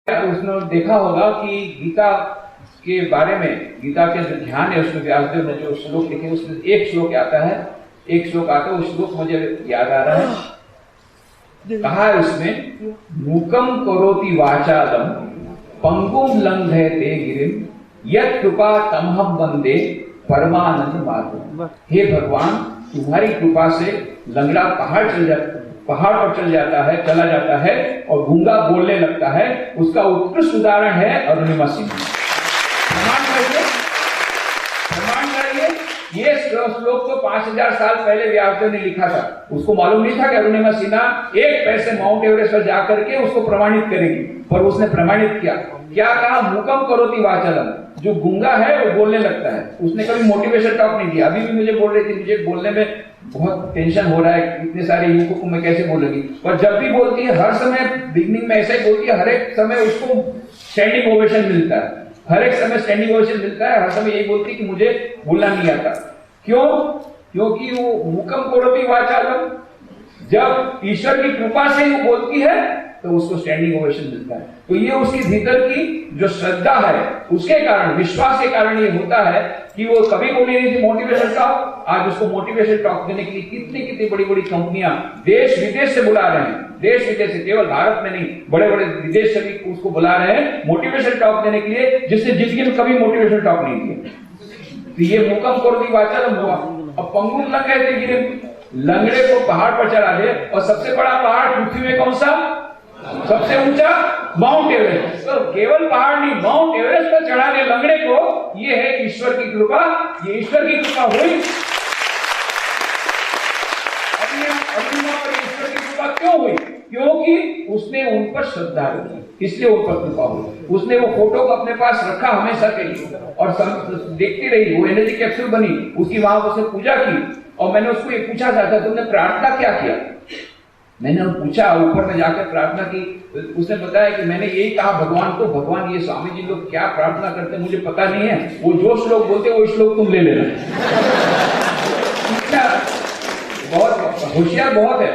उसने देखा होगा कि गीता के बारे में, गीता के जो ध्यान है उसमें व्यासदेव ने जो श्लोक लिखे उसमें एक श्लोक आता है, उस श्लोक मुझे याद आ रहा है। कहा है उसमें, मूकम करोति वाचालम पंगुम लंघयते गिरिम यत् कृपा तमहं वंदे परमानंद माधव। हे भगवान, तुम्हारी कृपा से लंगड़ा पहाड़ पर चला जाता है और गूंगा बोलने लगता है। उसका उत्कृष्ट उदाहरण है अरुणिमा सिंह। प्रमाण करिए। ये श्लोक तो 5000 साल पहले व्यासदेव ने लिखा था। उसको मालूम नहीं था कि अरुणिमा सिन्हा एक पैसे माउंट एवरेस्ट पर जाकर के उसको प्रमाणित करेगी, पर उसने प्रमाणित किया। क्या कहा? मुकम करोति वाचालम। जो गूंगा है वो बोलने लगता है। उसने कभी मोटिवेशन टॉक नहीं दिया। अभी भी मुझे बोल रही थी, मुझे बोलने में बहुत टेंशन हो रहा है, इतने सारे युवकों को मैं कैसे बोलूंगी। पर जब भी बोलती है, हर समय बिगनिंग में ऐसा ही बोलती है, हर एक समय उसको स्टैंडिंग ओवेशन मिलता है। हर एक समय स्टैंडिंग ओवेशन मिलता है। हर समय यही बोलती है कि मुझे बोलना नहीं आता। क्यों? क्योंकि वो मुकम करोति वाचालम, जब ईश्वर की कृपा से वो बोलती है तो उसको स्टैंडिंग ओवेशन मिलता है। तो ये उसकी भीतर की जो श्रद्धा है, उसके कारण, विश्वास के कारण ये होता है कि वो कभी बोली नहीं थी मोटिवेशन टॉक। आज उसको मोटिवेशन टॉक देने के लिए कितनी बड़ी बड़ी कंपनियां देश विदेश से बुला रहे हैं। देश विदेश से, केवल भारत में नहीं, बड़े बड़े विदेश से भी उसको बुला रहे हैं मोटिवेशन टॉक देने के लिए, जिसने जिंदगी में कभी मोटिवेशन टॉक नहीं दिया। तो ये मुकम करोति वाचालम हुआ। अब पंगुम लंघयते गिरिम, लंगड़े को पहाड़ पर चढ़ा दे। और सबसे बड़ा पहाड़ पृथ्वी में कौन सा? सबसे ऊंचा माउंट एवरेस्ट। तो केवल पहाड़ नहीं, माउंट एवरेस्ट पर चढ़ा दे लंगड़े को। ये है ईश्वर की कृपा। ये ईश्वर की कृपा हुई। अरुणिमा पर ईश्वर की कृपा क्यों हुई? क्योंकि उसने उन पर श्रद्धा रखी, इसलिए उन पर कृपा हुई। उसने वो फोटो को अपने पास रखा हमेशा के लिए और देखती रही। वो एनर्जी कैप्सूल बनी, उसकी वहां उसने पूजा की। और मैंने उसको ये पूछा था, तुमने प्रार्थना क्या किया? मैंने पूछा, ऊपर में जाकर प्रार्थना की। उसने बताया कि मैंने यही कहा भगवान को, भगवान ये स्वामी जी लोग क्या प्रार्थना करते हैं मुझे पता नहीं है, वो जो श्लोक बोलते वो श्लोक तुम ले लेना। बहुत होशियार बहुत है,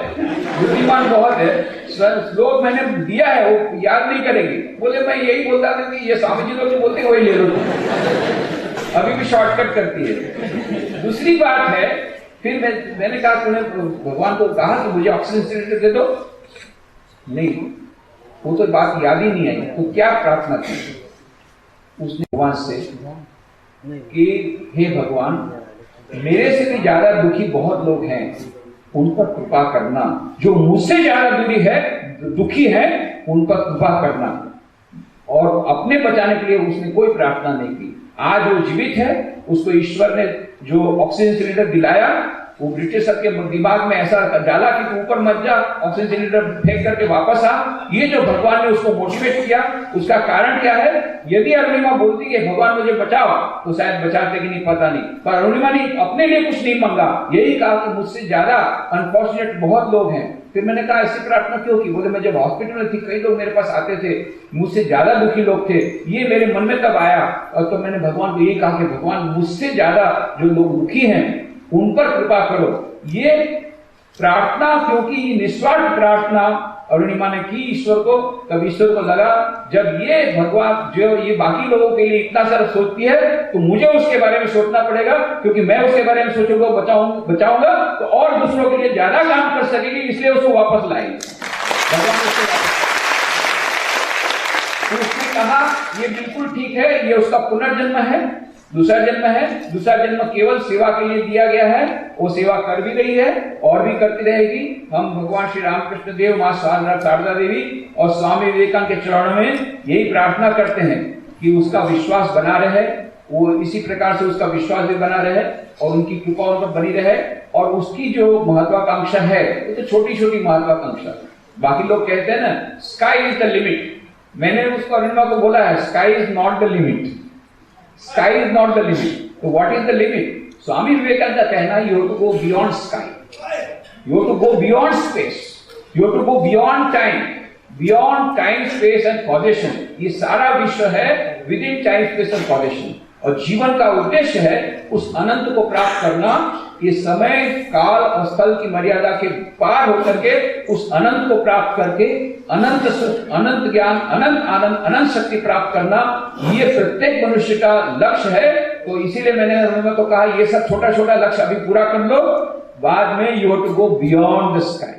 बुद्धिमान बहुत है। श्लोक मैंने दिया है, वो याद नहीं करेंगे। बोले मैं यही बोलता था कि ये स्वामी जी लोग जो बोलते हैं वही ले लो। अभी भी शॉर्टकट करती है। दूसरी बात है, फिर मैंने कहा तूने भगवान को कहा कि मुझे ऑक्सीजन सिलेंडर दे दो? नहीं, वो तो बात याद ही नहीं आई। तो क्या प्रार्थना की उसने भगवान से कि हे भगवान, मेरे से भी ज्यादा दुखी बहुत लोग हैं, उन पर कृपा करना। जो मुझसे ज्यादा दुखी है उन पर कृपा करना। और अपने बचाने के लिए उसने कोई प्रार्थना नहीं की। आज वो जीवित है, उसको ईश्वर ने जो ऑक्सीजन सिलेंडर दिलाया, वो ब्रिटिशर के दिमाग में ऐसा डाला कि तू ऊपर मत जा, ऑक्सीजन सिलेंडर फेंक करके वापस आ। ये जो भगवान ने उसको मोटिवेट किया, उसका कारण क्या है? यदि अरुणिमा बोलती है भगवान मुझे बचाओ, तो शायद बचाते कि नहीं पता नहीं। पर अरुणिमा ने अपने लिए कुछ नहीं मांगा, यही कहा कि मुझसे ज्यादा अनफॉर्चुनेट बहुत लोग हैं। फिर मैंने कहा ऐसी प्रार्थना क्यों की? बोले मैं जब हॉस्पिटल में थी, कई लोग मेरे पास आते थे, मुझसे ज्यादा दुखी लोग थे। ये मेरे मन में तब आया और तो मैंने भगवान को यही कहा कि भगवान मुझसे ज्यादा जो लोग दुखी हैं उन पर कृपा करो। ये प्रार्थना, क्योंकि ये निस्वार्थ प्रार्थना अरुणिमा ने की ईश्वर को। तब ईश्वर को लगा जब ये भगवान जो ये बाकी लोगों के लिए इतना सारा सोचती है, तो मुझे उसके बारे में सोचना पड़ेगा, क्योंकि मैं उसके बारे में सोचूंगा, बचाऊंगा तो और दूसरों के लिए ज्यादा काम कर सकेगी। इसलिए उसको वापस लाएगी भगवान। तो उसने कहा ये बिल्कुल ठीक है, ये उसका पुनर्जन्म है, दूसरा जन्म है। दूसरा जन्म केवल सेवा के लिए दिया गया है। वो सेवा कर भी रही है और भी करती रहेगी। हम भगवान श्री रामकृष्ण देव, मां शारदा देवी और स्वामी विवेकानंद के चरणों में यही प्रार्थना करते हैं कि उसका विश्वास बना रहे, वो इसी प्रकार से उसका विश्वास भी बना रहे और उनकी कृपा उन पर बनी रहे। और उसकी जो महत्वाकांक्षा है वो तो छोटी छोटी महत्वाकांक्षा। बाकी लोग कहते हैं ना स्काई इज द लिमिट। मैंने उसको अरुणिमा को बोला है sky is not the limit. Sky is not the limit. So what is the limit? Swami Vivekananda का कहना है you have to go beyond sky. You have to go beyond space. You have to go beyond time. Beyond time, space and causation. ये सारा विश्व है within time, space and causation. और जीवन का उद्देश्य है उस अनंत को प्राप्त करना ये समय काल और स्थल की मर्यादा के पार होकर के उस अनंत को प्राप्त करके अनंत सुख, अनंत ज्ञान, अनंत आनंद, अनंत शक्ति प्राप्त करना, ये प्रत्येक मनुष्य का लक्ष्य है। तो इसीलिए मैंने तो कहा ये सब छोटा छोटा लक्ष्य अभी पूरा कर लो, बाद में you have to go beyond the sky.